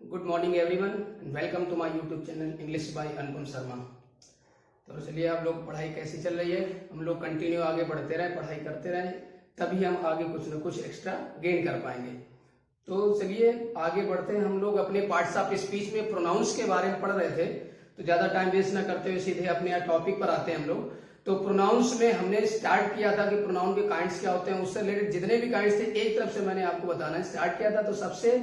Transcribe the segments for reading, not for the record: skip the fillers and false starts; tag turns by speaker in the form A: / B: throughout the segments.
A: Good morning everyone and welcome to my YouTube channel English by Anupam Sharma. तो चलिए आप लोग पढ़ाई कैसी चल रही है। हम लोग कंटिन्यू आगे बढ़ते रहें, पढ़ाई करते रहें, तभी हम आगे कुछ न कुछ एक्स्ट्रा गेन कर पाएंगे। तो चलिए आगे बढ़ते हैं। हम लोग अपने पार्ट्स ऑफ स्पीच में प्रोनाउंस के बारे में पढ़ रहे थे, तो ज्यादा टाइम वेस्ट ना करते हुए सीधे अपने टॉपिक पर आते हैं हम लोग। तो प्रोनाउंस में हमने स्टार्ट किया था कि प्रोनाउन के काइंड्स क्या होते हैं, उससे रिलेटेड जितने भी काइंड्स थे एक तरफ से मैंने आपको बताना स्टार्ट किया था। तो सबसे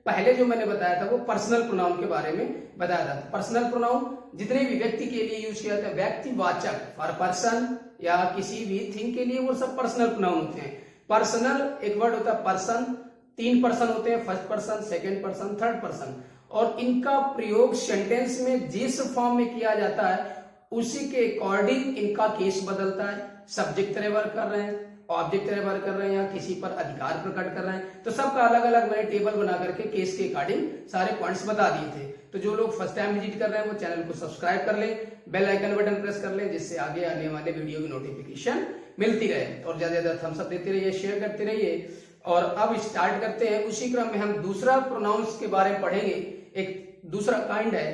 A: पहले जो मैंने बताया था वो पर्सनल प्रोनाउन के बारे में बताया था। पर्सनल प्रोनाउन जितने भी व्यक्ति के लिए यूज किया जाता है, व्यक्तिवाचक फॉर पर्सन या किसी भी थिंग के लिए, वो सब पर्सनल प्रोनाउन होते हैं। पर्सनल एक वर्ड होता है पर्सन, 3 पर्सन होते हैं, first person, second person, third person, और इनका प्रयोग सेंटेंस में जिस फॉर्म में किया जाता है उसी के अकॉर्डिंग इनका केस बदलता है। सब्जेक्ट रेफर कर रहे हैं, ऑब्जेक्ट रेफर कर रहे हैं, या किसी पर अधिकार प्रकट कर रहे हैं, तो सबका अलग अलग मैंने टेबल बना करके केस के अकॉर्डिंग सारे पॉइंट्स बता दिए थे। तो जो लोग फर्स्ट टाइम विजिट कर रहे हैं वो चैनल को सब्सक्राइब कर ले, बेल आइकन बटन प्रेस कर ले, जिससे आगे आने वाले वीडियो की नोटिफिकेशन मिलती रहे। और ज्यादा ज्यादा थम्स अप देते रहिए, शेयर करते रहिए। और अब स्टार्ट करते हैं। उसी क्रम में हम दूसरा प्रोनाउंस के बारे में पढ़ेंगे। एक दूसरा काइंड है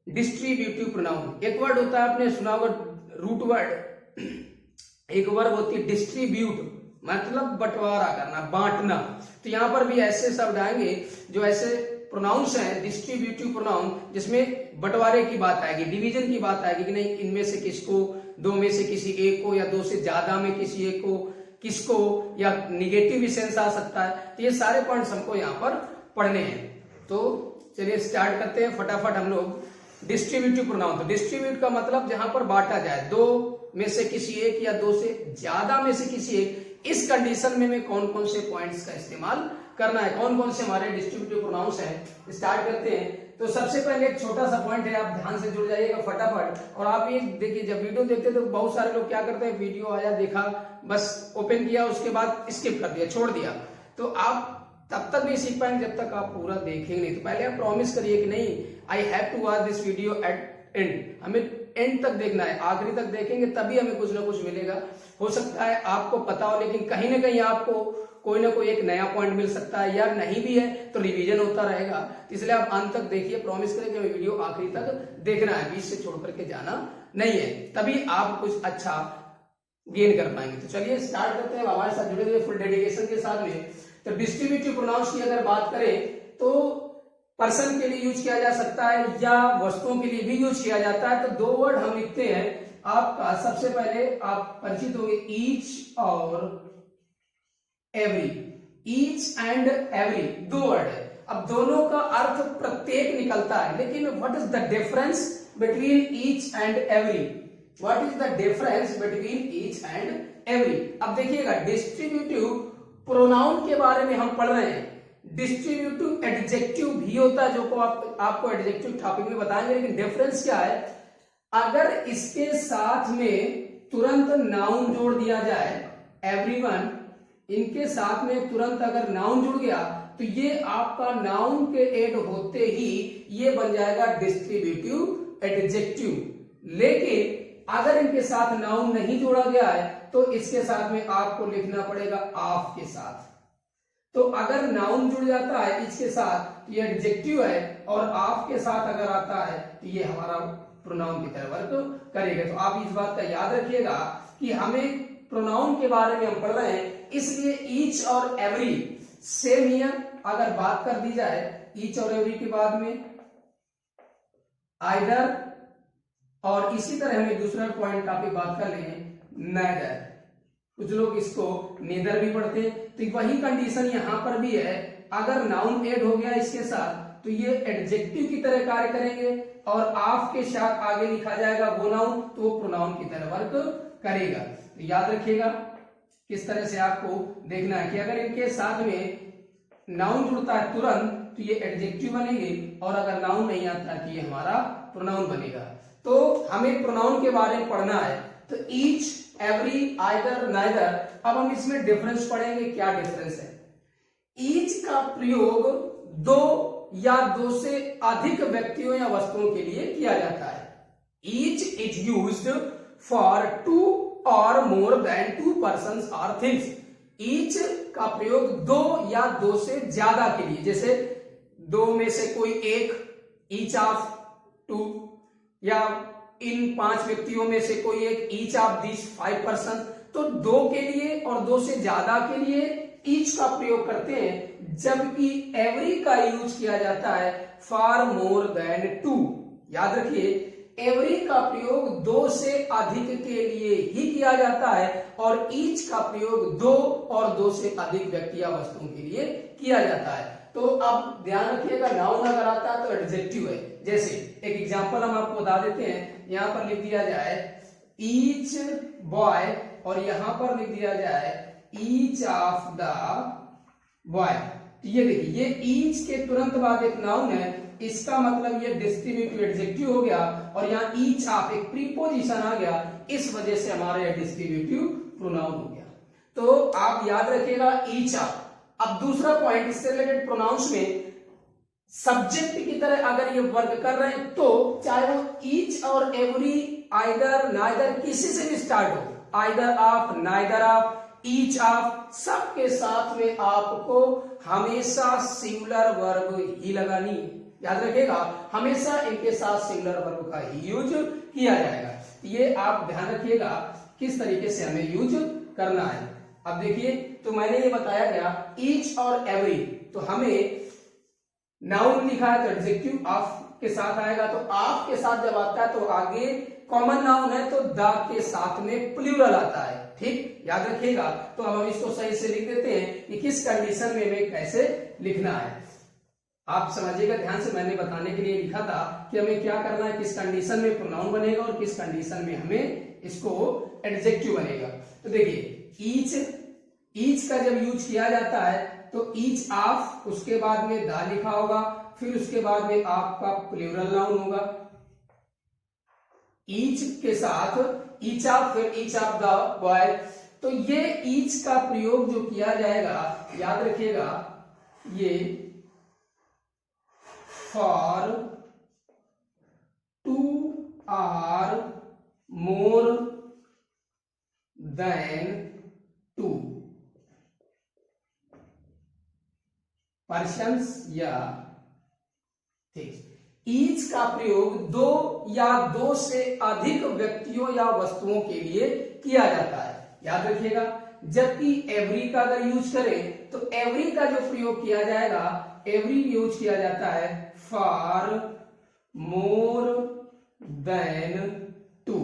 A: डिस्ट्रीब्यूटिव प्रोनाउन। एक वर्ड होता है, आपने सुना होगा रूट वर्ड, एक वर्ब होती है डिस्ट्रीब्यूट, मतलब बंटवारा करना, बांटना। तो यहां पर भी ऐसे शब्द आएंगे जो ऐसे प्रोनाउंस हैं डिस्ट्रीब्यूटिव प्रोनाउन, जिसमें बंटवारे की बात आएगी, डिवीजन की बात आएगी कि नहीं इनमें से किसको, 2 में से किसी एक को, या 2 से ज्यादा में किसी एक को, किसको, या निगेटिव सेंस आ सकता है। तो ये सारे पॉइंट्स हमको यहाँ पर पढ़ने हैं। तो चलिए स्टार्ट करते हैं फटाफट हम लोग। डिस्ट्रीब्यूटिव प्रोनाउन, तो डिस्ट्रीब्यूट का मतलब जहां पर बांटा जाए, 2 में से किसी एक या 2 से ज्यादा में से किसी एक। इस कंडीशन में कौन कौन से पॉइंट्स का इस्तेमाल करना है, कौन कौन से हमारे डिस्ट्रीब्यूटिव प्रोनाउंस हैं, स्टार्ट करते हैं। तो सबसे पहले एक छोटा सा पॉइंट है, आप ध्यान से जुड़ जाइएगा फटाफट। और आप ये देखिए, जब वीडियो देखते हैं तो बहुत सारे लोग क्या करते हैं, वीडियो आया देखा, बस ओपन किया, उसके बाद स्किप कर दिया, छोड़ दिया। तो आप तब तक नहीं सीख पाएंगे जब तक आप पूरा देखेंगे नहीं। तो पहले आप प्रॉमिस करिए कि नहीं, I have to watch this video at end, हमें एंड तक देखना है, आखिरी तक देखेंगे तभी हमें कुछ ना कुछ मिलेगा। हो सकता है आपको पता हो, लेकिन कहीं ना कहीं आपको कोई ना कोई एक नया पॉइंट मिल सकता है, या नहीं भी है तो रिवीजन होता रहेगा। इसलिए आप अंत तक देखिए, प्रॉमिस करें कि हमें वीडियो आखिरी तक देखना है, बीच से छोड़ करके जाना नहीं है, तभी आप कुछ अच्छा गेन कर पाएंगे। तो चलिए स्टार्ट करते हैं, हमारे साथ जुड़े हुए फुल डेडिकेशन के साथ में। तो डिस्ट्रीब्यूटिव प्रोनाउंस की अगर बात करें तो पर्सन के लिए यूज किया जा सकता है या वस्तुओं के लिए भी यूज किया जाता है। तो 2 वर्ड हम लिखते हैं आपका। सबसे पहले आप परिचित होंगे ईच और every. Each and every 2 word है। अब दोनों का अर्थ प्रत्येक निकलता है, लेकिन what is the difference between each and every? What is the difference between each and every? अब देखिएगा, डिस्ट्रीब्यूटिव प्रोनाउन के बारे में हम पढ़ रहे हैं। डिस्ट्रीब्यूटिव एडजेक्टिव भी होता है, जो को आपको एडजेक्टिव टॉपिक में बताएंगे, लेकिन डिफरेंस क्या है? अगर इसके साथ में तुरंत नाउन जोड़ दिया जाए, एवरीवन, इनके साथ में तुरंत अगर नाउन जुड़ गया तो ये आपका नाउन के ऐड होते ही ये बन जाएगा डिस्ट्रीब्यूटिव एडजेक्टिव। लेकिन अगर इनके साथ नाउन नहीं जोड़ा गया है तो इसके साथ में आपको लिखना पड़ेगा ऑफ के साथ। तो अगर नाउन जुड़ जाता है इसके साथ तो ये एडजेक्टिव है, और ऑफ के साथ अगर आता है तो ये हमारा प्रोनाउन की तरह वर्क करेगा। तो आप इस बात का याद रखिएगा कि हमें प्रोनाउन के बारे में हम पढ़ रहे हैं, इसलिए ईच और एवरी सेम हियर अगर बात कर दी जाए, ईच और एवरी के बाद में आइदर, और इसी तरह हमें दूसरा पॉइंट का भी बात कर लेंगे, नेदर। कुछ लोग इसको नेदर भी पढ़ते हैं। तो वही कंडीशन यहां पर भी है, अगर नाउन ऐड हो गया इसके साथ तो ये एडजेक्टिव की तरह कार्य करेंगे, और ऑफ के साथ आगे लिखा जाएगा वो नाउन, तो वो प्रोनाउन की तरह वर्क करेगा। तो याद रखिएगा किस तरह से आपको देखना है कि अगर इनके साथ में नाउन जुड़ता है तुरंत तो ये एडजेक्टिव बनेंगे, और अगर नाउन नहीं आता तो ये हमारा प्रोनाउन बनेगा। तो हमें प्रोनाउन के बारे में पढ़ना है। तो ईच, एवरी, आइदर, नाइदर। अब हम इसमें डिफरेंस पढ़ेंगे, क्या डिफरेंस है। ईच का प्रयोग 2 या 2 से अधिक व्यक्तियों या वस्तुओं के लिए किया जाता है। Each is used for 2 or more than 2 persons or things। Each का प्रयोग 2 या 2 से ज्यादा के लिए, जैसे दो में से कोई एक, ईच ऑफ टू, या इन 5 व्यक्तियों में से कोई एक, ईच ऑफ दिस 5 पर्सन। तो दो के लिए और दो से ज्यादा के लिए ईच का प्रयोग करते हैं, जबकि एवरी का यूज किया जाता है फॉर मोर देन टू। याद रखिए, एवरी का प्रयोग दो से अधिक के लिए ही किया जाता है और ईच का प्रयोग दो और दो से अधिक व्यक्ति या वस्तुओं के लिए किया जाता है। तो अब ध्यान रखिएगा, नाउन अगर आता है तो एडजेक्टिव है। जैसे एक एग्जांपल हम आपको बता देते हैं, यहां पर लिख दिया जाए ईच बॉय और यहां पर लिख दिया जाए ईच ऑफ द बॉय। ये देखिए, ये ईच के तुरंत बाद एक नाउन है, इसका मतलब ये डिस्ट्रीब्यूटिव एडजेक्टिव हो गया और यहाँ ईच ऑफ एक प्रीपोजिशन आ गया, इस वजह से हमारा ये डिस्ट्रीब्यूटिव प्रोनाउन हो गया। तो आप याद रखिएगा ईच ऑफ। अब दूसरा पॉइंट इससे रिलेटेड, प्रोनाउंस में सब्जेक्ट की तरह अगर ये वर्क कर रहे हैं तो चाहे वो ईच और एवरी, आइदर, नाइदर, किसी से भी स्टार्ट हो, either of, neither of, each of, सबके साथ में आपको हमेशा सिंगुलर वर्ब ही लगानी है। याद रखिएगा, हमेशा इनके साथ सिंगुलर वर्ब का ही यूज किया जाएगा। ये आप ध्यान रखिएगा किस तरीके से हमें यूज करना है। अब देखिए, तो मैंने ये बताया गया ईच और एवरी, तो हमें नाउन लिखा है तो एडजेक्टिव ऑफ के साथ आएगा, तो ऑफ के साथ जब आता है तो आगे कॉमन नाउन है तो द के साथ में प्लूरल आता है। ठीक, याद रखिएगा। तो अब हम इसको सही से लिख देते हैं कि किस कंडीशन में हमें कैसे लिखना है। आप समझिएगा ध्यान से, मैंने बताने के लिए लिखा था कि हमें क्या करना है, किस कंडीशन में प्रोनाउन बनेगा और किस कंडीशन में हमें इसको एडजेक्टिव बनेगा। तो देखिए, ईच का जब यूज किया जाता है तो ईच ऑफ, उसके बाद में द लिखा होगा, फिर उसके बाद में आपका प्लूरल नाउन होगा। ईच के साथ ईच ऑफ, फिर ईच ऑफ द बॉय। तो ये ईच का प्रयोग जो किया जाएगा, याद रखिएगा, ये for two or more than two persons या थिंग्स। ईच का प्रयोग दो या दो से अधिक व्यक्तियों या वस्तुओं के लिए किया जाता है, याद रखिएगा। जबकि एवरी का अगर यूज करें तो एवरी का जो प्रयोग किया जाएगा, एवरी यूज किया जाता है for more than two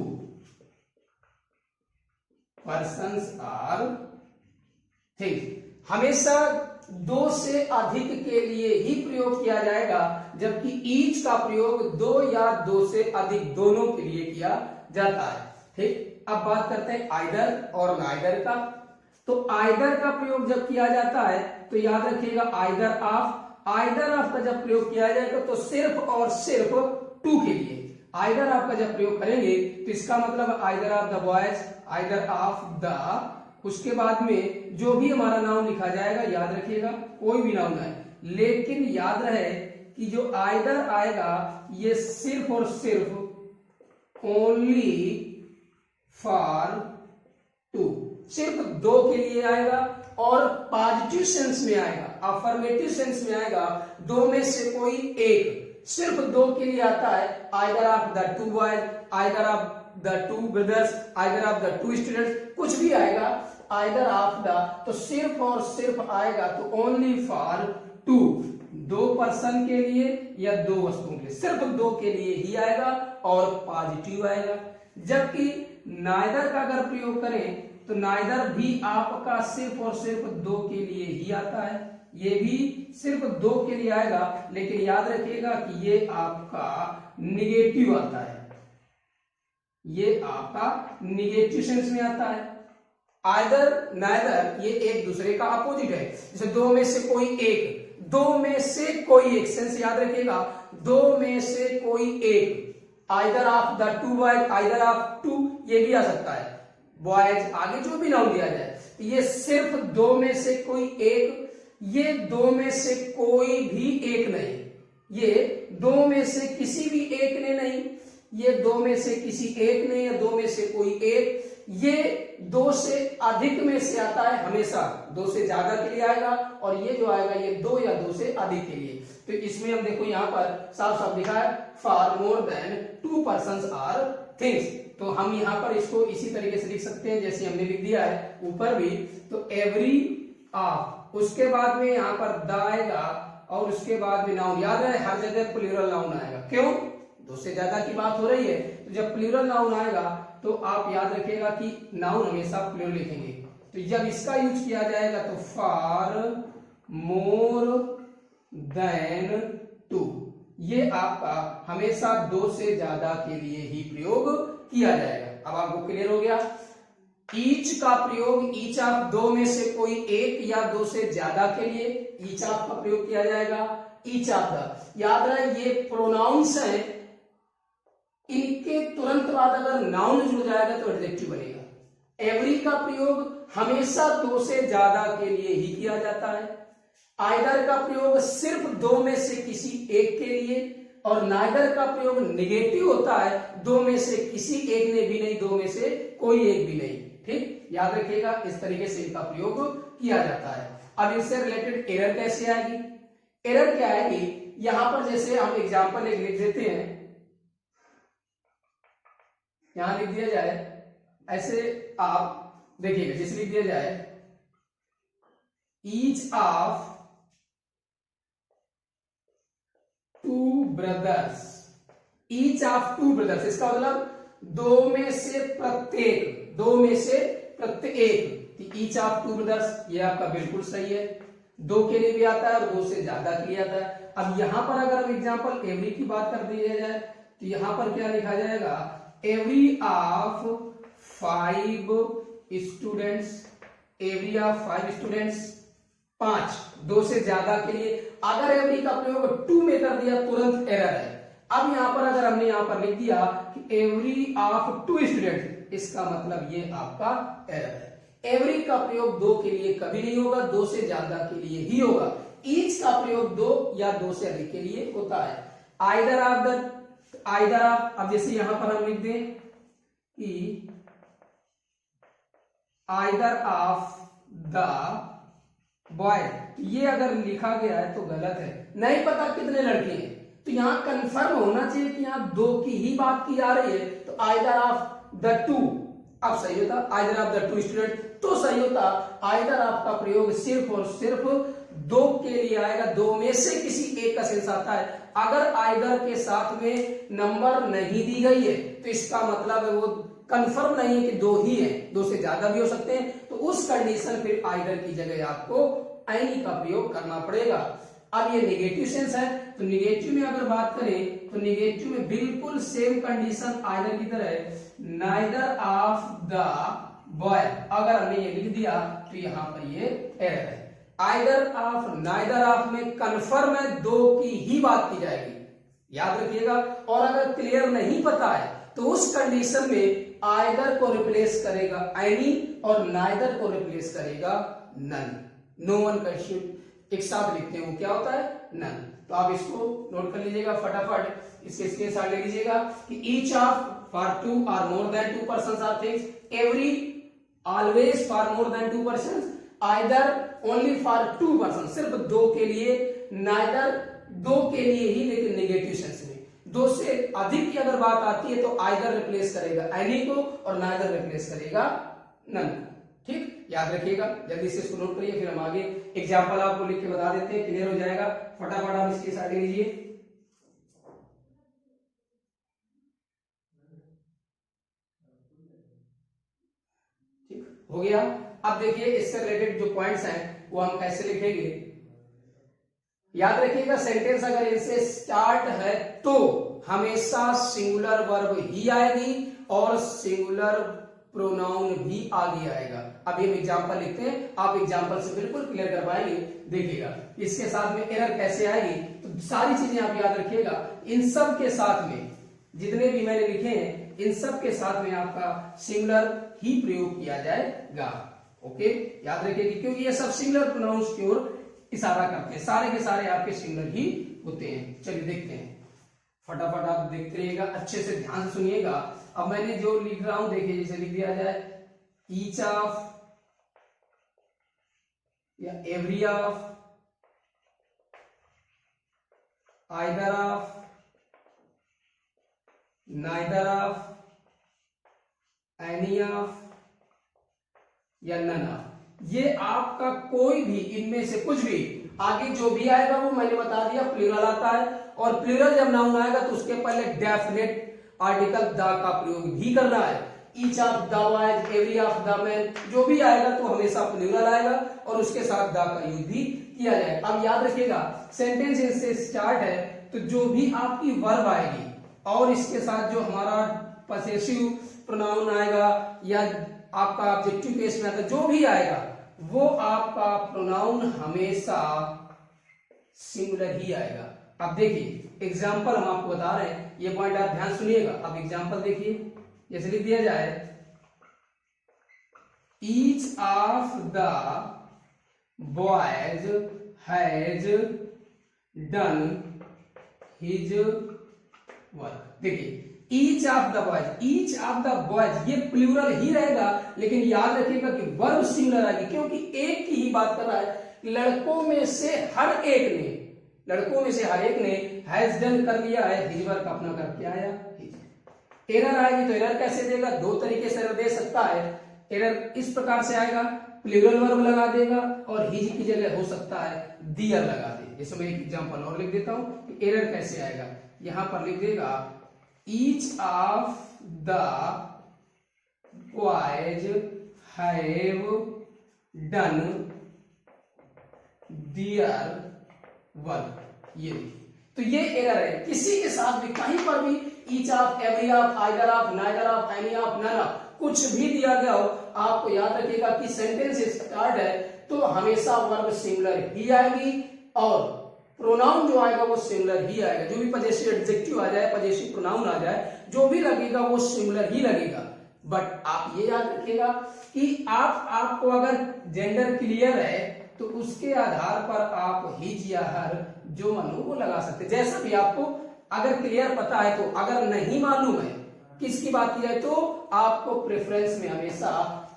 A: persons or things. हमेशा दो से अधिक के लिए ही प्रयोग किया जाएगा, जबकि ईच का प्रयोग दो या दो से अधिक दोनों के लिए किया जाता है। ठीक, अब बात करते हैं आइदर और नाइदर का। तो आइदर का प्रयोग जब किया जाता है तो याद रखिएगा आइदर ऑफ, आइदर ऑफ का जब प्रयोग किया जाएगा तो सिर्फ और सिर्फ टू के लिए। आइदर ऑफ का जब प्रयोग करेंगे तो इसका मतलब either of the boys, either of the, उसके बाद में जो भी हमारा नाउन लिखा जाएगा, याद रखिएगा कोई भी नाउन है, लेकिन याद रहे कि जो आइदर आएगा ये सिर्फ और सिर्फ ओनली फॉर टू, सिर्फ दो के लिए आएगा और पॉजिटिव सेंस में आएगा, अफर्मेटिव सेंस में आएगा, दो में से कोई एक, सिर्फ दो के लिए आता है। Either of the two boys, either of the two brothers, either of the to students, कुछ भी आएगा आइदर ऑफ द, तो सिर्फ और सिर्फ आएगा तो ओनली फॉर टू, दो पर्सन के लिए या दो वस्तुओं के लिए, सिर्फ दो के लिए ही आएगा और पॉजिटिव आएगा। जबकि नाइदर का अगर प्रयोग करें तो नाइदर भी आपका सिर्फ और सिर्फ दो के लिए ही आता है, ये भी सिर्फ दो के लिए आएगा, लेकिन याद रखिएगा कि ये आपका निगेटिव आता है, ये आपका निगेटिव सेंस में आता है। आइदर, नाइदर ये एक दूसरे का अपोजिट है, जैसे दो में से कोई एक, दो में से कोई एक, सेंस याद रखिएगा, दो में से कोई एक, either of the two boys, either of two, ये भी आ सकता है, बॉयज, आगे जो भी नाउन दिया जाए, ये सिर्फ दो में से कोई एक, ये दो में से कोई भी एक नहीं, ये दो में से किसी भी एक ने नहीं, ये दो में से किसी एक ने, या दो में से कोई एक, ये दो से अधिक में से आता है, हमेशा दो से ज्यादा के लिए आएगा, और ये जो आएगा ये दो या दो से अधिक के लिए। तो इसमें हम देखो यहाँ पर साफ साफ लिखा है for more than 2 persons or things. तो हम यहाँ पर इसको इसी तरीके से लिख सकते हैं जैसे हमने लिख दिया है ऊपर भी। तो एवरी ऑफ, उसके बाद में यहाँ पर द आएगा और उसके बाद में नाउन। याद रहे हर जगह प्लूरल नाउन आएगा, क्यों? दो से ज्यादा की बात हो रही है, तो जब प्लूरल नाउन आएगा तो आप याद रखिएगा कि नाउन हमेशा प्लूरल लिखेंगे। तो जब इसका यूज किया जाएगा तो फॉर मोर देन 2, ये आपका हमेशा दो से ज्यादा के लिए ही प्रयोग किया जाएगा। अब आपको क्लियर हो गया। ईच का प्रयोग ईच ऑफ दो में से कोई एक या दो से ज्यादा के लिए ईच ऑफ का प्रयोग किया जाएगा। ईच ऑफ द, याद रहे ये प्रोनाउंस है, इनके तुरंत बाद अगर नाउन जुड़ जाएगा तो एडजेक्टिव बनेगा। एवरी का प्रयोग हमेशा दो से ज्यादा के लिए ही किया जाता है। आइदर का प्रयोग सिर्फ दो में से किसी एक के लिए, और नाइदर का प्रयोग निगेटिव होता है, दो में से किसी एक ने भी नहीं, दो में से कोई एक भी नहीं। ठीक, याद रखिएगा इस तरीके से इनका प्रयोग किया जाता है। अब इनसे रिलेटेड एरर कैसे आएगी? एरर क्या आएगी? यहां पर जैसे हम एग्जांपल एक लिख देते हैं, यहां लिख दिया जाए ऐसे, आप देखिएगा जैसे लिख दिया जाए each of 2 brothers, each of 2 brothers, इसका मतलब दो में से प्रत्येक, दो में से प्रत्येक। ईच ऑफ 2 brothers ये आपका बिल्कुल सही है, दो के लिए भी आता है और दो से ज्यादा के लिए आता है। अब यहां पर अगर हम एग्जांपल एवरी की बात कर दी जाए तो यहां पर क्या लिखा जाएगा? Every of 5 students, every of 5 students, 5 दो से ज्यादा के लिए। अगर एवरी का प्रयोग 2 में कर दिया तुरंत एरर है। अब यहां पर अगर हमने यहां पर लिख दिया कि एवरी ऑफ 2 स्टूडेंट, इसका मतलब ये आपका एरर है। एवरी का प्रयोग दो के लिए कभी नहीं होगा, दो से ज्यादा के लिए ही होगा। ईच का प्रयोग दो या दो से अधिक के लिए होता है। Either of the, either of, अब जैसे यहां पर हम लिख दें कि आइदर ऑफ द बॉय, ये अगर लिखा गया है तो गलत है। नहीं पता कितने लड़के हैं, तो यहां कंफर्म होना चाहिए कि यहां दो की ही बात की जा रही है, तो आइदर ऑफ द 2 अब सही होता, आइदर ऑफ द 2 स्टूडेंट तो सही होता। आइदर ऑफ का प्रयोग सिर्फ और सिर्फ दो के लिए आएगा, दो में से किसी एक का सेंस आता है। अगर आइदर के साथ में नंबर नहीं दी गई है तो इसका मतलब है वो कंफर्म नहीं है कि दो ही है, दो से ज्यादा भी हो सकते हैं। तो उस कंडीशन फिर आइदर की जगह आपको एनी का प्रयोग करना पड़ेगा। अब ये नेगेटिव सेंस है, तो नेगेटिव में अगर बात करें तो नेगेटिव में बिल्कुल सेम कंडीशन आइदर की तरह है। नाइदर ऑफ द बॉय अगर हमने ये लिख दिया तो यहां पर ये एरर है। आइदर ऑफ, नाइदर ऑफ में कंफर्म है, दो की ही बात की जाएगी, याद रखिएगा। और अगर क्लियर नहीं पता है तो उस कंडीशन में आइदर को रिप्लेस करेगा एनी और नाइदर को रिप्लेस करेगा नन। नो वन का एक साथ लिखते हैं वो क्या होता है? नन। तो आप इसको नोट कर लीजिएगा फटाफट, इसके स्क्रीनशॉट ले लीजिएगा कि ईच ऑफ फॉर 2 और more than 2 persons or things, every always for more than 2 persons, either only for 2 persons सिर्फ दो के लिए, नाइदर दो के लिए ही लेकिन नेगेटिव सेंस में। दो से अधिक की अगर बात आती है तो आइदर रिप्लेस करेगा एनी को और नाइदर रिप्लेस करेगा नन को। ठीक, याद रखिएगा, जल्दी से इसको नोट करिए, फिर हम आगे एग्जांपल आपको लिख के बता देते हैं, क्लियर हो जाएगा। फटाफट आप इसके साथ लीजिए। ठीक हो गया। अब देखिए इससे रिलेटेड जो पॉइंट्स हैं वो हम कैसे लिखेंगे। याद रखिएगा सेंटेंस अगर इनसे स्टार्ट है तो हमेशा सिंगुलर वर्ब ही आएगी और सिंगुलर प्रोनाउन भी आगे आएगा। अब ये एग्जांपल लिखते हैं, आप एग्जांपल से बिल्कुल क्लियर कर पाएंगे। देखिएगा इसके साथ में एरर कैसे आएगी, तो सारी चीजें आप याद रखिएगा। इन सब के साथ में जितने भी मैंने लिखे हैं इन सब के साथ में आपका सिंगुलर ही प्रयोग किया जाएगा। ओके, याद रखिएगा क्योंकि ये सब सिंगुलर प्रोनाउंस की ओर इशारा करते हैं, सारे के सारे आपके सिंगुलर ही होते हैं। चलिए देखते हैं, फटाफट आप देखते रहिएगा, अच्छे से ध्यान से सुनिएगा। अब मैंने जो लिख रहा हूं देखिए, जैसे लिख दिया जाए ईच ऑफ या every of either of, neither of, any of या नन ऑफ। ये आपका कोई भी इनमें से कुछ भी, आगे जो भी आएगा वो मैंने बता दिया प्लूरल आता है, और प्लूरल जब नाउन आएगा तो उसके पहले डेफिनेट आर्टिकल द का प्रयोग भी करना है। Each of the boys, every of the man, जो भी आएगा तो हमेशा प्लूरल आएगा और उसके साथ द का यूज भी किया जाएगा। अब याद रखिएगा सेंटेंस इससे स्टार्ट है तो जो भी आपकी वर्ब आएगी और इसके साथ जो हमारा पॉसेसिव प्रोनाउन आएगा या आपका ऑब्जेक्टिव केस में आता, जो भी आएगा वो आपका प्रोनाउन हमेशा सिंगुलर ही आएगा। अब देखिए एग्जाम्पल हम आपको बता रहे हैं, ये पॉइंट आप ध्यान सुनिएगा। अब एग्जाम्पल देखिए, जैसे लिख दिया जाए each of the boys has done his work. देखिए each of the boys, each of the boys ये प्लूरल ही रहेगा, लेकिन याद रखिएगा कि वर्ब सिंगुलर आएगी, क्योंकि एक की ही बात कर रहा है। लड़कों में से हर एक ने, लड़कों में से हर एक ने हैज डन कर लिया है, हिज वर्क अपना करके आया हिज। एरर आएगी तो एरर कैसे देगा? दो तरीके से एरर दे सकता है। एरर इस प्रकार से आएगा, प्लूरल वर्ब लगा देगा और हिज की जगह हो सकता है दियर लगा दे। जैसे मैं एक एग्जांपल और लिख देता हूं कि एरर कैसे आएगा। यहां पर लिख देगा each of the boys have done their work. ये तो ये एरर है। किसी के साथ भी कहीं पर भी each of, every of, either of, neither of, any of, none of कुछ भी दिया गया हो, आपको याद रखिएगा कि सेंटेंस स्टार्ट है तो हमेशा वर्ब सिंगुलर ही आएगी और प्रोनाउन जो आएगा वो सिंगुलर ही आएगा। जो भी पजेसिव एडजेक्टिव आ जाए, पजेसिव प्रोनाउन आ जाए, जो भी लगेगा वो सिंगुलर ही लगेगा। बट आप ये याद रखिएगा कि आपको अगर जेंडर क्लियर है तो उसके आधार पर आप हिज या हर जो मन हो वो लगा सकते, जैसा भी आपको अगर क्लियर पता है तो। अगर नहीं मालूम है किसकी बात की जाए तो आपको प्रेफरेंस में हमेशा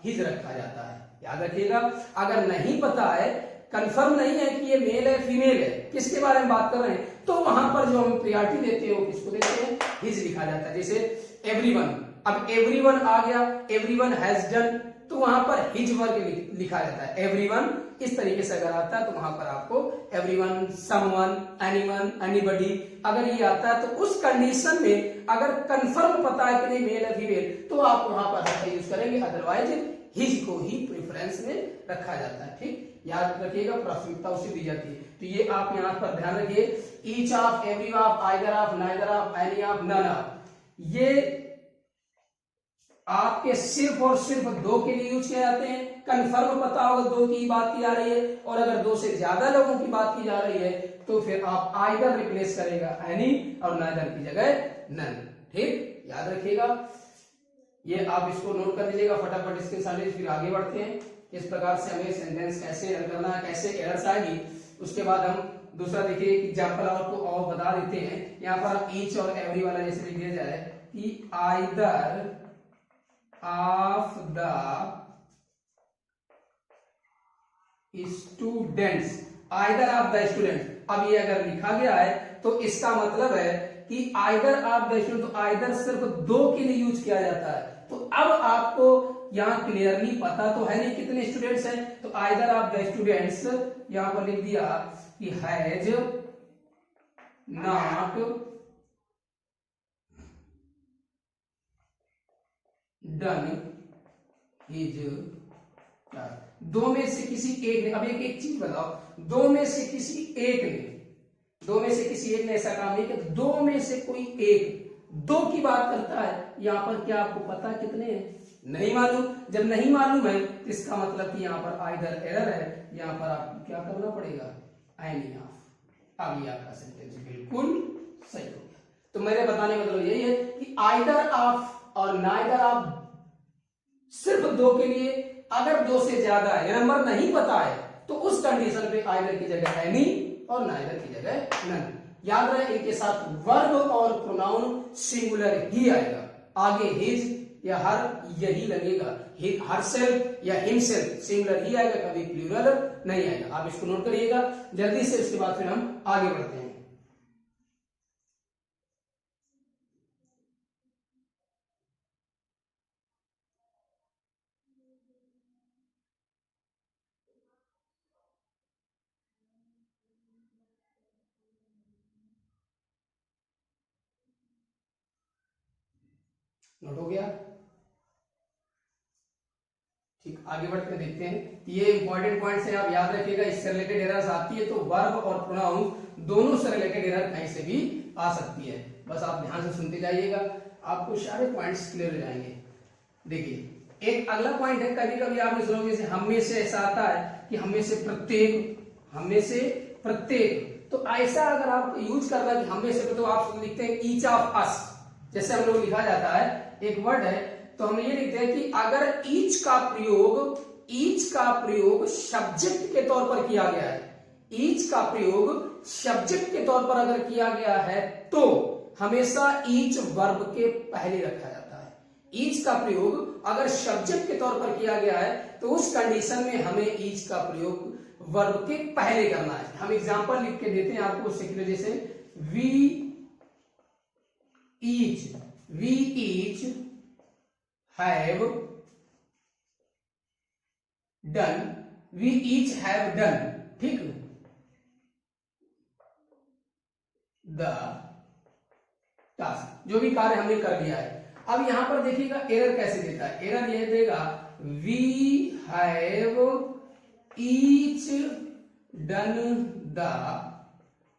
A: हिज रखा जाता है, याद रखिएगा। अगर नहीं पता है, कंफर्म नहीं है कि ये मेल है फीमेल है, किसके बारे में बात कर रहे हैं, तो वहां पर जो हम प्रायोरिटी देते हैं वो किसको देते हैं? हिज लिखा जाता है। जैसे एवरीवन, अब एवरीवन आ गया, एवरीवन हैज डन, तो वहां पर हिज वर्ग लिखा जाता है। एवरीवन इस तरीके से अगर आता है तो वहां पर आपको एवरीवन, समवन, एनीवन, एनीबॉडी अगर ये आता है तो उस कंडीशन में अगर कंफर्म पता है कि नहीं मेल है फीमेल तो आप वहां पर हर यूज करेंगे, अदरवाइज हिज को ही प्रेफरेंस में रखा जाता है। ठीक, याद रखिएगा, प्राथमिकता उसे दी जाती है। तो ये आप यहां पर ध्यान रखिए, each of, every of, either of, neither of, any of, none of, ये आपके सिर्फ और सिर्फ दो के लिए यूज किए जाते हैं। कंफर्म पता होगा दो की बात की जा रही है, और अगर दो से ज्यादा लोगों की बात की जा रही है तो फिर आप आइदर रिप्लेस करेगा एनी और नाइदर की जगह नन। ठीक, याद रखिएगा, ये आप इसको नोट कर लीजिएगा फटाफट इसके साथ, फिर आगे बढ़ते हैं। इस प्रकार से हमें सेंटेंस कैसे रन करना है, कैसे एरर्स आएगी, उसके बाद हम दूसरा देखिए एग्जाम्पल आपको और बता देते हैं। यहाँ पर ईच और एवरी वाला जैसे लिख दिया जाए कि either of the students, either of the students. अब ये अगर लिखा गया है तो इसका मतलब है कि आइदर ऑफ द स्टूडेंट, तो आइदर सिर्फ दो के लिए यूज किया जाता है। तो अब आपको यहां क्लियरली पता तो है नहीं कितने स्टूडेंट्स हैं, तो आइदर ऑफ द स्टूडेंट्स यहां पर लिख दिया कि has not done his task. दो में से किसी एक ने, अब एक चीज बताओ, दो में से किसी एक ने, दो में से किसी एक ने ऐसा काम नहीं किया, दो में से कोई एक दो की बात करता है। यहां पर क्या आपको पता कितने हैं? नहीं मालूम। जब नहीं मालूम है तो इसका मतलब कि यहां पर आइदर एरर है, यहां पर आपको क्या करना पड़ेगा? Any of. अब ये आपका सेंटेंस बिल्कुल सही हो गया। तो मेरे बताने का मतलब यही है कि आइदर ऑफ और नाइदर ऑफ सिर्फ दो के लिए, अगर दो से ज्यादा है, नंबर नहीं पता है, तो उस कंडीशन पे आइदर की जगह एनी और नाइदर की जगह नन। याद रहे इनके साथ वर्ब और प्रोनाउन सिंगुलर ही आएगा, आगे हिज या हर यही लगेगा, हर सेल्फ या हिमसेल्फ सिंगुलर ही आएगा, कभी प्लूरल नहीं आएगा। आप इसको नोट करिएगा जल्दी से, उसके बाद फिर हम आगे बढ़ते हैं। नोट हो गया? ठीक, आगे बढ़ते देखते हैं। ये इंपॉर्टेंट पॉइंट्स है, आप याद रखिएगा। इससे रिलेटेड एरर्स आती है तो वर्ब और प्रोनाउन दोनों से रिलेटेड एरर कहीं से भी आ सकती है। बस आप ध्यान से सुनते जाइएगा, आपको सारे पॉइंट्स क्लियर हो जाएंगे। देखिए एक अगला पॉइंट है, कभी कभी आपने सुना जैसे हम में से ऐसा आता है कि हम में से प्रत्येक, हम में से प्रत्येक, तो ऐसा अगर आप यूज करना कि हम में से, तो आप लिखते हैं ईच ऑफ अस। जैसे हम लोग लिखा जाता है एक वर्ड है तो हम ये लिखते हैं कि अगर ईच का प्रयोग सब्जेक्ट के तौर पर किया गया है, ईच का प्रयोग सब्जेक्ट के तौर पर अगर किया गया है तो हमेशा ईच वर्ब के पहले रखा जाता है। ईच का प्रयोग अगर सब्जेक्ट के तौर पर किया गया है तो उस कंडीशन में हमें ईच का प्रयोग वर्ब के पहले करना है। हम एग्जांपल लिख के देते हैं आपको उससे क्लियर। जैसे we each have done, we each have done, ठीक, the task, जो भी कार्य हमने कर लिया है। अब यहां पर देखिएगा एरर कैसे देता है। एरर यह देगा we have each done the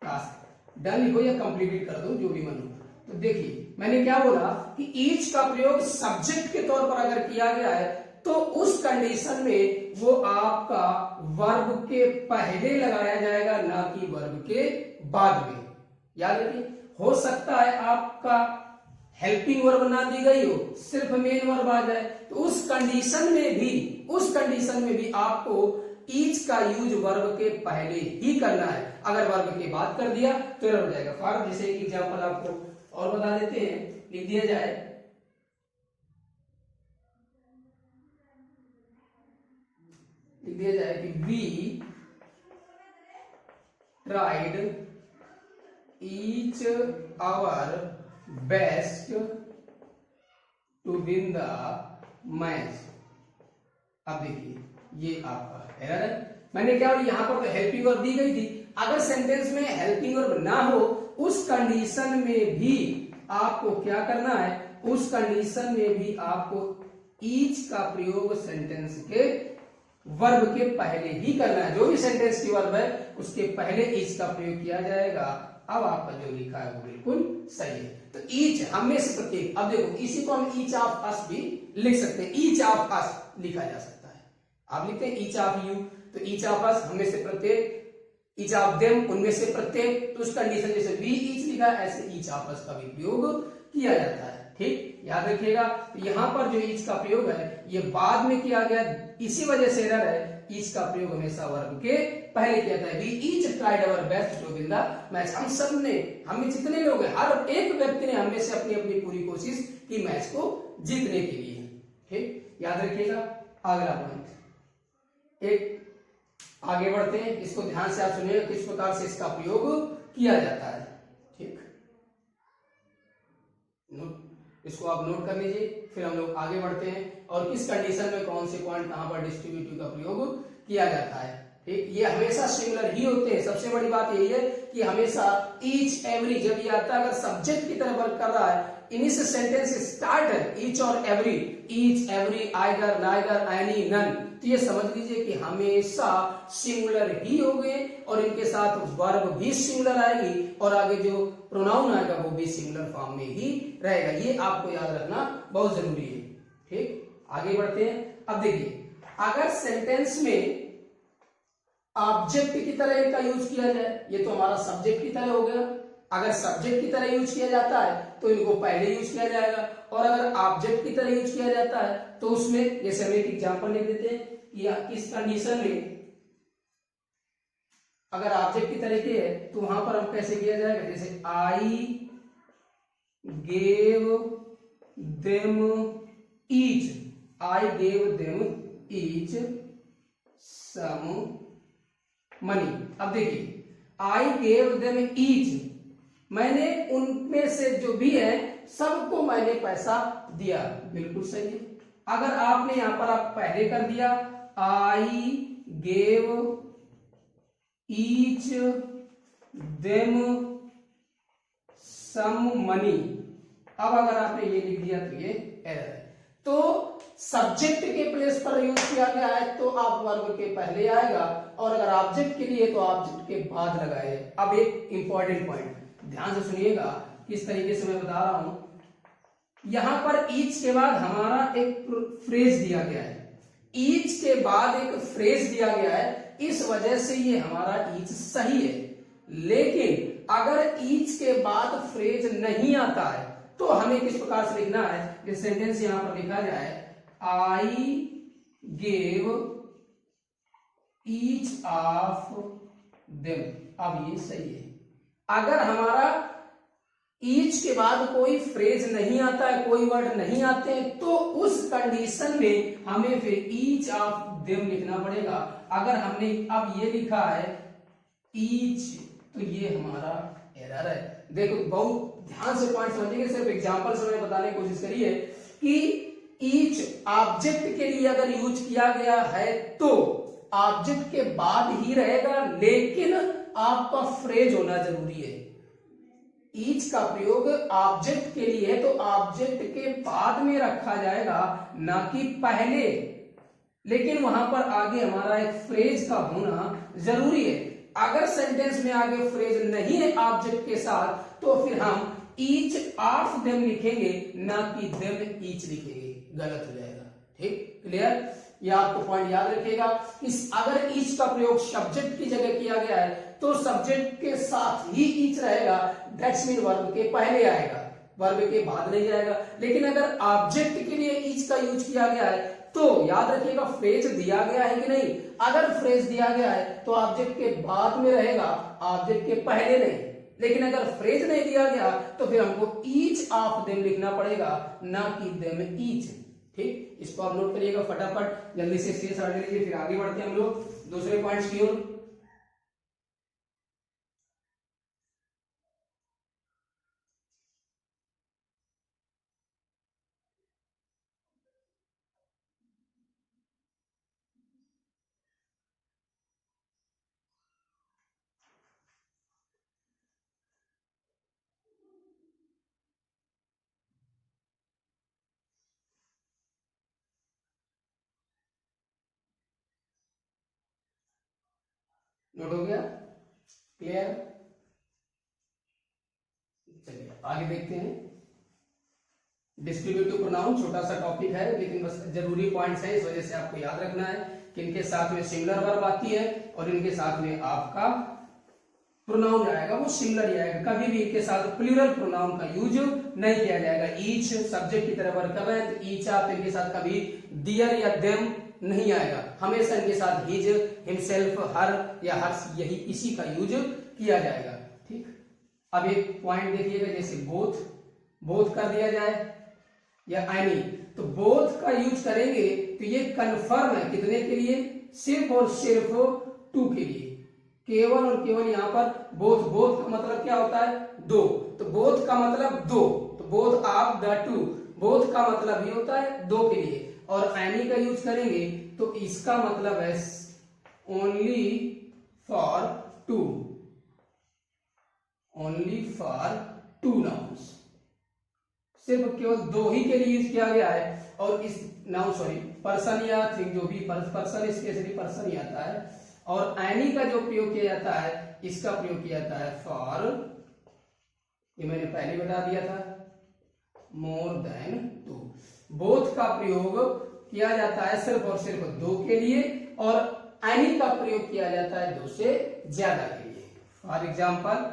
A: task। Done लिखो या कंप्लीट कर दो, जो भी मन हो। तो देखिए मैंने क्या बोला कि ईच का प्रयोग सब्जेक्ट के तौर पर अगर किया गया है तो उस कंडीशन में वो आपका वर्ब के पहले लगाया जाएगा, ना कि वर्ब के बाद में। याद रखिए, हो सकता है आपका हेल्पिंग वर्ब ना दी गई हो, सिर्फ मेन वर्ब आ जाए, तो उस कंडीशन में भी आपको ईच का यूज वर्ब के पहले ही करना है। अगर वर्ब के बाद कर दिया तो एरर हो जाएगा। फॉर जैसे एक एग्जांपल आपको और बता देते हैं, लिख दिया जाए कि we tried each our best to win the match. अब देखिए ये आपका एरर है। मैंने क्या बोला, यहां पर तो हेल्पिंग वर्ब दी गई थी। अगर सेंटेंस में हेल्पिंग वर्ब ना हो उस कंडीशन में भी आपको क्या करना है, उस कंडीशन में भी आपको ईच का प्रयोग सेंटेंस के वर्ब के पहले ही करना है। जो भी सेंटेंस की वर्ब है उसके पहले ईच का प्रयोग किया जाएगा। अब आपका जो लिखा है वो बिल्कुल सही है। तो ईच, हम में से प्रत्येक। अब देखो इसी को हम ईच ऑफ अस भी लिख सकते हैं, ईच ऑफ अस लिखा जा सकता है। आप लिखते हैं ईच ऑफ यू, तो ईच ऑफ अस हम में से प्रत्येक, ईच ऑफ देम उनमें से प्रत्येक। तो उस कंडीशन जैसे वी ईच लिखा है ऐसे ईच ऑफ अस का भी प्रयोग किया जाता है। ठीक, याद रखिएगा। तो यहां पर जो ईच का प्रयोग है ये बाद में किया गया, इसी वजह से एरर है। ईच का प्रयोग हमेशा वर्ब के पहले किया जाता है। We each tried our best to win the match. हम सब ने, हम जितने लोग हैं, हर एक व्यक्ति ने हमें से अपनी अपनी पूरी कोशिश की मैच को जीतने के लिए। ठीक, याद रखिएगा। अगला पॉइंट, एक आगे बढ़ते हैं, इसको ध्यान से आप सुनिएगा किस प्रकार से इसका प्रयोग किया जाता है। ठीक, इसको आप नोट कर लीजिए, फिर हम लोग आगे बढ़ते हैं और किस कंडीशन में कौन से पॉइंट कहां पर डिस्ट्रीब्यूटिव का प्रयोग किया जाता है। ठीक, ये हमेशा सिमिलर ही होते हैं। सबसे बड़ी बात यही है कि हमेशा ईच एवरी जब ये आता है अगर सब्जेक्ट की तरह वर्क कर रहा है, इनिशियल सेंटेंस स्टार्ट है ईच और every, each every either neither any none, तो ये समझ लीजिए कि हमेशा सिंगुलर ही होंगे और इनके साथ वर्ब भी सिंगुलर आएगी और आगे जो प्रोनाउन आएगा वो भी सिंगुलर फॉर्म में ही रहेगा। ये आपको याद रखना बहुत जरूरी है। ठीक, आगे बढ़ते हैं। अब देखिए अगर सेंटेंस में ऑब्जेक्ट की तरह इनका यूज किया जाए, ये तो हमारा सब्जेक्ट की तरह हो गया। अगर सब्जेक्ट की तरह यूज किया जाता है तो इनको पहले यूज किया जाएगा, और अगर ऑब्जेक्ट की तरह यूज किया जाता है तो उसमें, जैसे हम एक एग्जांपल लिख देते हैं कि किस कंडीशन में अगर ऑब्जेक्ट की तरह के है तो वहां पर हम कैसे किया जाएगा। जैसे I gave them each, I gave them each some money. अब देखिए आई गेव देम ईच, मैंने उनमें से जो भी है सबको मैंने पैसा दिया, बिल्कुल सही है। अगर आपने यहां पर आप पहले कर दिया I gave each them some money, अब अगर आपने ये लिख दिया तो ये एरर है। तो सब्जेक्ट के प्लेस पर यूज किया गया है तो आप वर्ब के पहले आएगा, और अगर ऑब्जेक्ट के लिए तो ऑब्जेक्ट के बाद लगाए। अब एक इंपॉर्टेंट पॉइंट ध्यान से सुनिएगा, किस तरीके से मैं बता रहा हूं। यहां पर ईच के बाद हमारा एक फ्रेज दिया गया है, ईच के बाद एक फ्रेज दिया गया है, इस वजह से ये हमारा ईच सही है। लेकिन अगर ईच के बाद फ्रेज नहीं आता है तो हमें किस प्रकार से लिखना है, ये सेंटेंस यहां पर लिखा जाए, आई गेव ईच ऑफ देम। अब ये सही है। अगर हमारा ईच के बाद कोई फ्रेज नहीं आता है, कोई वर्ड नहीं आते हैं, तो उस कंडीशन में हमें फिर ईच ऑफ देम लिखना पड़ेगा। अगर हमने अब ये लिखा है ईच, तो ये हमारा एरर है। देखो बहुत ध्यान से पॉइंट समझिए, सिर्फ एग्जांपल से मैंने बताने की कोशिश करी है कि ईच ऑब्जेक्ट के लिए अगर यूज किया गया है तो ऑब्जेक्ट के बाद ही रहेगा, लेकिन आपका फ्रेज होना जरूरी है। ईच का प्रयोग ऑब्जेक्ट के लिए है तो ऑब्जेक्ट के बाद में रखा जाएगा, ना कि पहले। लेकिन वहां पर आगे हमारा एक फ्रेज का होना जरूरी है। अगर सेंटेंस में आगे फ्रेज नहीं है ऑब्जेक्ट के साथ, तो फिर हम ईच ऑफ देम लिखेंगे, ना कि देम ईच लिखेंगे, गलत हो जाएगा। ठीक, क्लियर? या आपको पॉइंट याद रखिएगा, इस अगर ईच का प्रयोग सब्जेक्ट की जगह किया गया है तो सब्जेक्ट के साथ ही ईच रहेगा, दैट्स मीन वर्ब के पहले आएगा, वर्ब के बाद नहीं जाएगा। लेकिन अगर ऑब्जेक्ट के लिए ईच का यूज किया गया है तो याद रखिएगा फ्रेज दिया गया है कि नहीं। अगर फ्रेज दिया गया है तो ऑब्जेक्ट के बाद में रहेगा, ऑब्जेक्ट के पहले नहीं। लेकिन अगर फ्रेज नहीं दिया गया तो फिर हमको ईच ऑफ देम लिखना पड़ेगा, ना कि देम ईच। ठीक, इसको आप नोट करिएगा फटाफट, जल्दी से स्क्रीनशॉट ले लीजिए, फिर आगे बढ़ते हैं हम लोग दूसरे पॉइंट्स की ओर। नोट हो गया? क्लियर? चलिए आगे देखते हैं। डिस्ट्रीब्यूटिव प्रोनाउन छोटा सा टॉपिक है, लेकिन बस जरूरी पॉइंट्स है, इस वजह से आपको याद रखना है कि इनके साथ में सिंगुलर वर्ब आती है और इनके साथ में आपका प्रोनाउन आएगा वो सिंगुलर ही आएगा। कभी भी इनके साथ प्लूरल प्रोनाउन का यूज नहीं किया जाएगा। ईच सब्जेक्ट की तरह वर्ब कर रहे हैं तो ईच आप, इनके साथ कभी डियर या देम नहीं आएगा, हमेशा इनके साथ हिज, हिमसेल्फ, हर या हर्स, यही इसी का यूज किया जाएगा। ठीक, अब एक पॉइंट देखिएगा, जैसे बोथ, बोथ कर दिया जाए या एनी, तो बोथ का यूज करेंगे तो ये कंफर्म है कितने के लिए, सिर्फ और सिर्फ टू के लिए, केवल और केवल यहाँ पर बोथ। बोथ का मतलब क्या होता है, दो, तो बोथ का मतलब दो, तो both of the to, both का मतलब ही होता है दो के लिए। और एनी का यूज करेंगे तो इसका मतलब है only for two, only for two nouns, सिर्फ केवल दो ही के लिए यूज किया गया है। और इस नाउन सॉरी पर्सन या थिंग, जो भी पर्सन स्पेशली पर्सन ही आता है। और एनी का जो प्रयोग किया जाता है, इसका प्रयोग किया जाता है फॉर, ये मैंने पहले बता दिया था, मोर देन टू। बोथ का प्रयोग किया जाता है सिर्फ और सिर्फ दो के लिए, और एनी का प्रयोग किया जाता है दो से ज्यादा के लिए। फॉर एग्जाम्पल,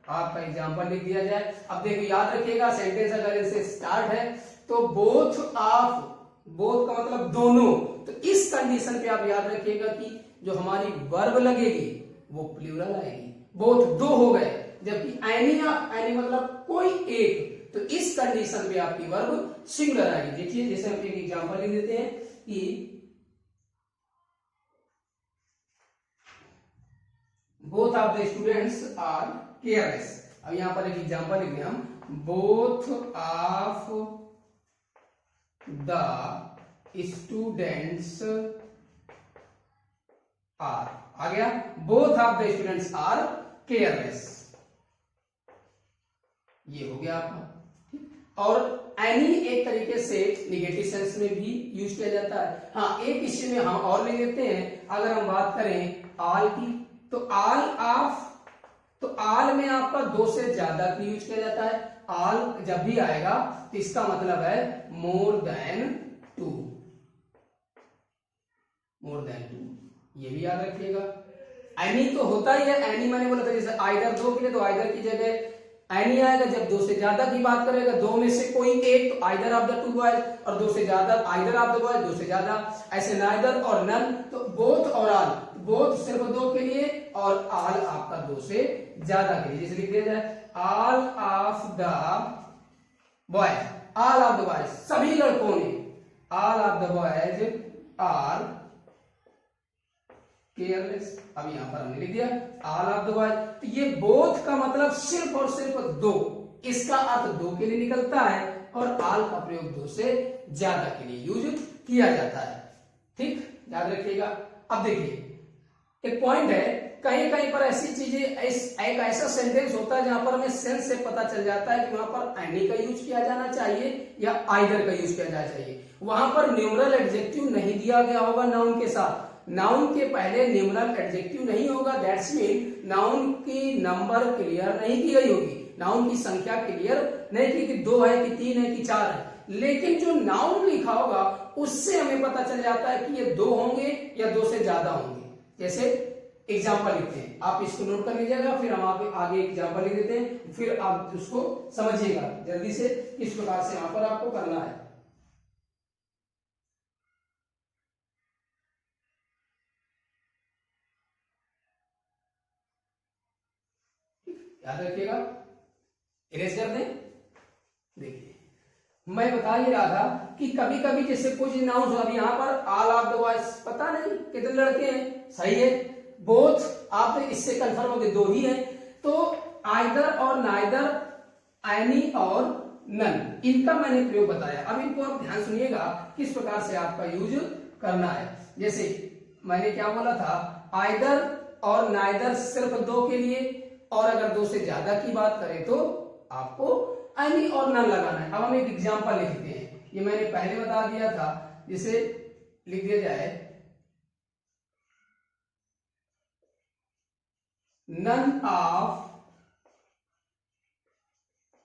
A: आपका एग्जाम्पल लिख दिया जाए। अब देखो याद रखिएगा, सेंटेंस अगर इनसे स्टार्ट है तो बोथ ऑफ, बोथ का मतलब दोनों, तो इस कंडीशन पे आप याद रखिएगा कि जो हमारी वर्ब लगेगी वो प्लूरल आएगी। बोथ दो हो गए, जबकि एनी ऑफ, एनी मतलब कोई एक, तो इस कंडीशन पे आपकी वर्ब सिंगुलर आएगी। देखिए जैसे हम एक एग्जांपल लिख देते हैं कि both of the students are careless. अब यहां पर एक एग्जांपल लिख दें हम, both of the students are, आ गया, both of the students are careless, ये हो गया आपका। और एनी एक तरीके से निगेटिव सेंस में भी यूज किया जाता है। हाँ, एक इश्यू में हम और ले लेते हैं, अगर हम बात करें ऑल की, तो ऑल में आपका दो से ज्यादा की यूज किया जाता है। ऑल जब भी आएगा तो इसका मतलब है मोर देन टू, ये भी याद रखिएगा। एनी तो होता ही है, एनी मैंने बोला था जैसे आइदर दो के लिए, तो आइदर की जगह एनी आएगा। जब दो से ज्यादा की बात करेगा, दो में से कोई एक, तो either of the two boys, और दो से ज्यादा आइदर ऑफ द बॉयज, दो से ज्यादा। ऐसे नाइदर और नन, तो बोथ और ऑल, बोथ सिर्फ दो के लिए और ऑल आपका दो से ज्यादा के लिए। जैसे लिख दिया जाए all of the boys, all of the boys, सभी लड़कों ने, all of the boys are careless. अब यहां पर हमने लिख दिया ऑल ऑफ द बॉयज, तो ये बोथ का मतलब सिर्फ और सिर्फ दो, इसका अर्थ दो के लिए निकलता है, और ऑल का प्रयोग दो से ज्यादा के लिए यूज किया जाता है। ठीक, याद रखिएगा। अब देखिए एक पॉइंट है, कहीं कहीं पर ऐसी चीजें, एक ऐसा सेंटेंस होता है जहां पर हमें सेंस से पता चल जाता है कि वहां पर एनी का यूज किया जाना चाहिए या आइदर का यूज किया जाना चाहिए। वहां पर न्यूमरल एडजेक्टिव नहीं दिया गया होगा नाउन के साथ, नाउन के पहले न्यूमरल एडजेक्टिव नहीं होगा, दैट्स मीन नाउन की नंबर क्लियर नहीं की गई होगी, नाउन की संख्या क्लियर नहीं की कि दो है कि तीन है कि चार है। लेकिन जो नाउन लिखा होगा उससे हमें पता चल जाता है कि ये दो होंगे या दो से ज्यादा होंगे। जैसे एग्जाम्पल लिखते हैं, आप इसको नोट कर लीजिएगा, फिर हम आगे एग्जाम्पल लिख देते हैं, फिर आप उसको समझिएगा जल्दी से किस प्रकार से यहां पर आपको करना है। याद रखिएगा, इरेज कर दें। देखिए मैं बता ही रहा था कि कभी कभी जैसे कुछ नाउन, अब यहां पर ऑल ऑफ द बॉयज, पता नहीं कितने लड़के हैं, सही है, बोथ आप इससे कंफर्म हो गए दो ही है, तो आइदर और नाइदर, एनी और नन, इनका मैंने प्रयोग बताया। अब इनको आप ध्यान सुनिएगा किस प्रकार से आपका यूज करना है। जैसे मैंने क्या बोला था, आइदर और नाइदर सिर्फ दो के लिए, और अगर दो से ज्यादा की बात करें तो आपको एनी और नन लगाना है। अब हम एक एग्जांपल लिखते हैं, ये मैंने पहले बता दिया था, जिसे लिख दिया जाए none of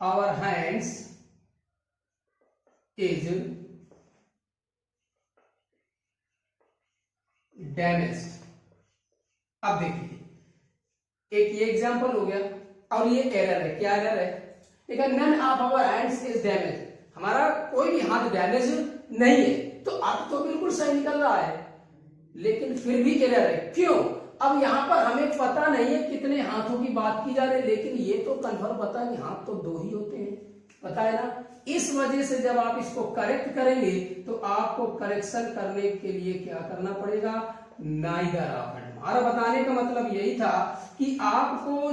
A: our hands is damaged. अब देखिए एक ये एग्जांपल हो गया, और ये एरर है। क्या एरर है? देखा, none of our hands is damage, हमारा कोई भी हाथ डैमेज नहीं है, तो अर्थ तो बिल्कुल सही निकल रहा है, लेकिन फिर भी एरर है। क्यों? अब यहां पर हमें पता नहीं है कितने हाथों की बात की जा रही है, लेकिन ये तो कन्फर्म पता है कि हाथ तो दो ही होते हैं, पता है ना। इस वजह से जब आप इसको करेक्ट करेंगे तो आपको करेक्शन करने के लिए क्या करना पड़ेगा, नाइदर ऑफ हैंड। हमारा बताने का मतलब यही था कि आपको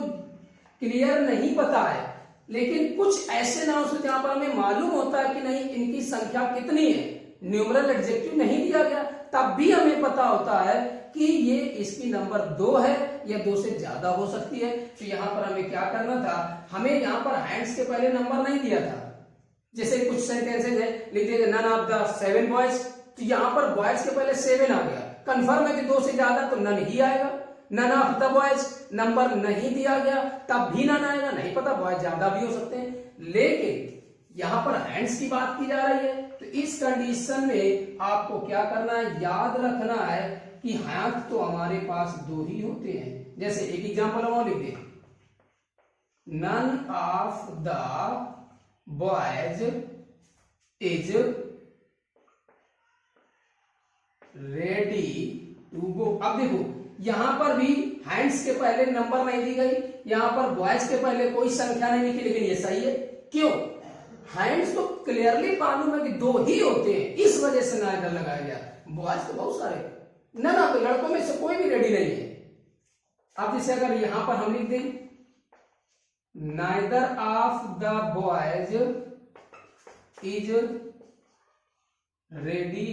A: क्लियर नहीं पता है, लेकिन कुछ ऐसे नाउन से जहां पर हमें मालूम होता है कि नहीं इनकी संख्या कितनी है, न्यूमरल एडजेक्टिव नहीं दिया गया, तब भी हमें पता होता है कि ये इसकी नंबर दो है या दो से ज्यादा हो सकती है। तो यहां पर हमें क्या करना था, हमें यहां पर हैंड्स के पहले नंबर नहीं दिया था। जैसे कुछ सेंटेंसेज है, लिख दीजिए नन ऑफ द 7 बॉयज, तो यहां पर बॉयज के पहले 7 आ गया, कंफर्म है कि दो से ज्यादा तो नन ही आएगा। None of the boys number नहीं दिया गया, तब भी नन आएगा, नहीं पता बॉयज ज्यादा भी हो सकते हैं, लेकिन यहां पर हैंड्स की बात की जा रही है, तो इस कंडीशन में आपको क्या करना है, याद रखना है कि हाथ तो हमारे पास दो ही होते हैं। जैसे एक एग्जांपल और लिख दें, none of the boys is ready to go. अब देखो यहां पर भी हैंड्स के पहले नंबर नहीं दी गई, यहां पर बॉयज के पहले कोई संख्या नहीं लिखी, लेकिन ये सही है। क्यों? हैंड्स तो क्लियरली मालूम है कि दो ही होते हैं, इस वजह से नाइदर लगाया गया। बॉयज तो बहुत सारे, नन ऑफ, लड़कों में से कोई भी रेडी नहीं है। अब जैसे अगर यहां पर हम लिख दें neither of the boys is ready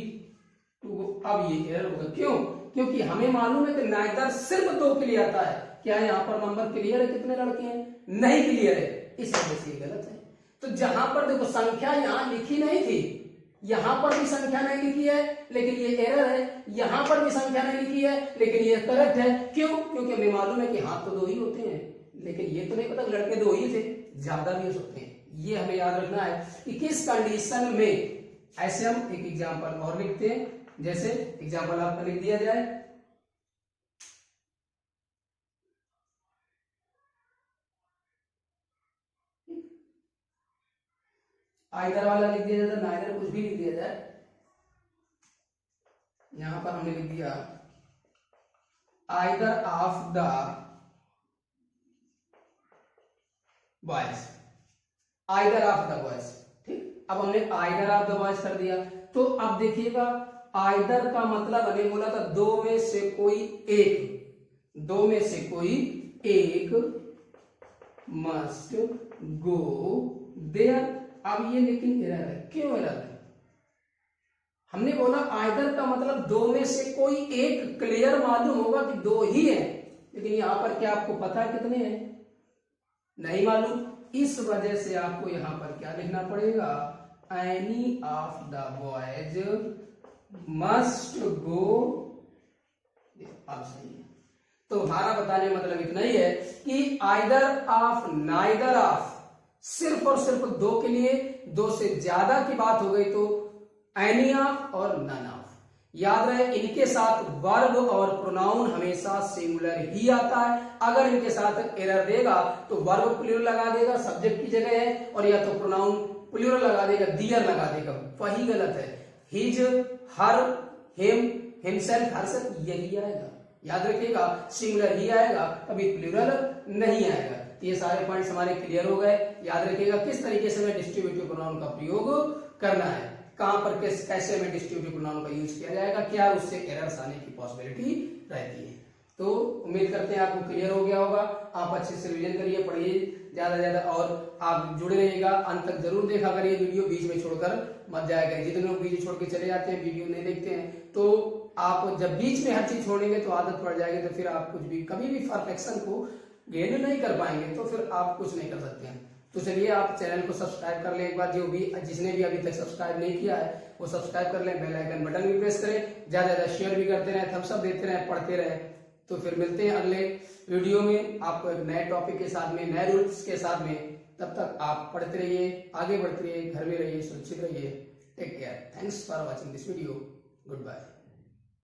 A: to go, अब ये एरर होगा। क्यों? क्योंकि हमें मालूम है कि नाइदर सिर्फ दो के लिए आता है। क्या यहां पर नंबर क्लियर है कितने लड़के हैं? नहीं क्लियर है, इस वजह से गलत है। तो जहां पर देखो संख्या यहां लिखी नहीं थी, यहां पर भी संख्या नहीं लिखी है लेकिन ये एरर है, यहां पर भी संख्या नहीं लिखी है लेकिन ये करेक्ट है। क्यों? क्योंकि हमें मालूम है कि हाथ तो दो ही होते हैं, लेकिन ये तो नहीं पता लड़के दो ही थे, ज्यादा भी हो सकते हैं। ये हमें याद रखना है कि किस कंडीशन में। ऐसे हम एक एग्जांपल और लिखते हैं, जैसे एग्जांपल आपका लिख दिया जाए, आइदर वाला लिख दिया जाए, नाइदर कुछ भी लिख दिया जाए। यहां पर हमने लिख दिया either of the boys, either of the boys. ठीक, अब हमने आइदर ऑफ द बॉयज कर दिया। तो अब देखिएगा आइदर का मतलब हमने बोला था दो में से कोई एक, दो में से कोई एक मस्ट गो देयर। अब ये लेकिन एरर है। क्यों एरर है? हमने बोला आइदर का मतलब दो में से कोई एक, क्लियर मालूम होगा कि दो ही है, लेकिन यहां पर क्या आपको पता है कितने हैं? नहीं मालूम। इस वजह से आपको यहां पर क्या लिखना पड़ेगा, any of the boys must go. अब सही है। तो हमारा बताने का मतलब इतना ही है कि आइदर ऑफ, नाइदर ऑफ, सिर्फ और सिर्फ दो के लिए, दो से ज्यादा की बात हो गई तो एनी ऑफ और नन ऑफ। याद रहे इनके साथ वर्ब और प्रोनाउन हमेशा सिंगुलर ही आता है। अगर इनके साथ एरर देगा तो वर्ब प्लूरल लगा देगा, सब्जेक्ट की जगह है, और या तो प्रोनाउन प्लूरल लगा देगा, दियर लगा देगा। वही गलत है। हिज, हर, हिम, हिमसेल्फ, हरसेल्फ, यही आएगा। याद रखिएगा सिंगुलर ही आएगा, कभी प्लूरल नहीं आएगा। ये सारे पॉइंट्स हमारे क्लियर हो गए। याद रखिएगा किस तरीके से हमें डिस्ट्रीब्यूटिव प्रोनाउन का प्रयोग करना है, कहां पर कैसे हमें डिस्ट्रीब्यूटिव प्रोनाउन का यूज किया जाएगा, क्या उससे एरर्स आने की पॉसिबिलिटी रहती है। तो उम्मीद करते हैं आपको क्लियर हो गया होगा। आप अच्छे से रिवीजन करिए, पढ़िए ज्यादा ज्यादा, और आप जुड़े रहिएगा। अंत तक जरूर देखा करिए, वीडियो बीच में छोड़कर मत जाया करिए। जितने लोग बीच छोड़ के चले जाते हैं, वीडियो नहीं देखते हैं, तो आप जब बीच में हर चीज छोड़ेंगे तो आदत पड़ जाएगी, तो फिर आप कुछ भी कभी भी परफेक्शन को गेन नहीं कर पाएंगे, तो फिर आप कुछ नहीं कर सकते हैं। तो चलिए आप चैनल को सब्सक्राइब कर लें एक बार, जो भी जिसने भी अभी तक सब्सक्राइब नहीं किया है वो सब्सक्राइब कर लें, बेल आइकन बटन भी प्रेस करें, ज्यादा ज्यादा शेयर भी करते रहें, थम्स अप देते रहें, पढ़ते रहें। तो फिर मिलते हैं अगले वीडियो में आपको एक नए टॉपिक के साथ में, नए रूल्स के साथ में। तब तक आप पढ़ते रहिए, आगे बढ़ते रहिए, घर में रहिए, सुरक्षित रहिए। Take care. Thanks for watching this video. Good bye.